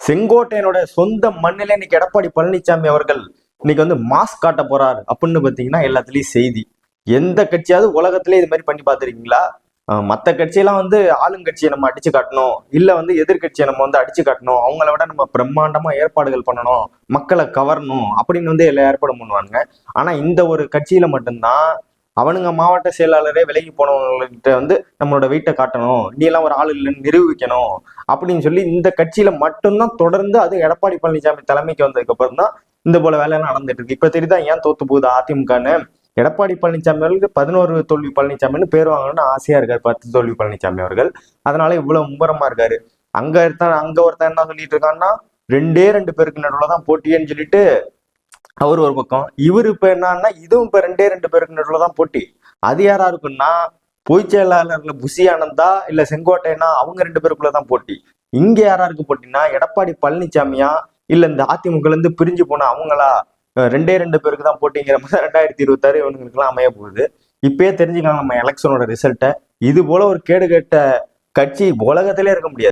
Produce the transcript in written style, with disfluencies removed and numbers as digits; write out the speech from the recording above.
செங்கோட்டையனோட சொந்த மண்ணில இன்னைக்கு எடப்பாடி பழனிசாமி அவர்கள் இன்னைக்கு வந்து மாஸ் காட்ட போறாரு அப்படின்னு பாத்தீங்கன்னா எல்லாத்துலயும் செய்தி. எந்த கட்சியாவது உலகத்திலே இது மாதிரி பண்ணி பார்த்திருக்கீங்களா? மற்ற கட்சியெல்லாம் வந்து ஆளுங்கட்சியை நம்ம அடிச்சு காட்டணும், இல்ல வந்து எதிர்கட்சியை நம்ம வந்து அடிச்சு காட்டணும், அவங்கள விட நம்ம பிரம்மாண்டமா ஏற்பாடுகள் பண்ணணும், மக்களை கவரணும் அப்படின்னு வந்து எல்லா ஏற்பாடும் பண்ணுவாங்க. ஆனா இந்த ஒரு கட்சியில மட்டும்தான் அவனுங்க மாவட்ட செயலாளரே விலகி போனவங்ககிட்ட வந்து நம்மளோட வீட்டை காட்டணும், நீ எல்லாம் ஒரு ஆள் இல்லைன்னு நிரூபிக்கணும் அப்படின்னு சொல்லி இந்த கட்சியில மட்டும்தான் தொடர்ந்து, அது எடப்பாடி பழனிசாமி தலைமைக்கு வந்ததுக்கு அப்புறம் தான் இந்த போல வேலையெல்லாம் நடந்துட்டு இருக்கு. இப்ப தெரியுதா ஏன் தோத்து போகுது அதிமுகன்னு? எடப்பாடி பழனிசாமி அவர்களுக்கு 11 தோல்வி பழனிசாமின்னு பேர் வாங்கணும்னு ஆசையா இருக்காரு 10 தோல்வி பழனிசாமி அவர்கள். அதனால இவ்வளவு மும்முரமா இருக்காரு. அங்க ஒருத்தன் என்ன சொல்லிட்டு இருக்கான்னா, 2 பேருக்கு நடுவுல தான் போட்டியேன்னு சொல்லிட்டு அவர் ஒரு பக்கம். இவரு இப்ப என்னன்னா, இதுவும் இப்ப 2 பேருக்கு நடுவுல தான் போட்டி. அது யாரா இருக்குன்னா, பொதுச் செயலாளர்ல புசி ஆனந்தா இல்ல செங்கோட்டையனா, அவங்க 2 பேருக்குள்ளதான் போட்டி. இங்க யாரா இருக்கு போட்டினா, எடப்பாடி பழனிசாமியா இல்ல இந்த அதிமுகல இருந்து பிரிஞ்சு போன அவங்களா? 2 பேருக்கு தான் போட்டிங்கிற மாதிரி 2026 இவங்களுக்கு எல்லாம் அமைய போகுது. இப்பயே தெரிஞ்சுக்கலாம் நம்ம எலெக்ஷனோட ரிசல்ட்டை. இது போல ஒரு கேடு கட்ட கட்சி உலகத்திலே இருக்க முடியாது.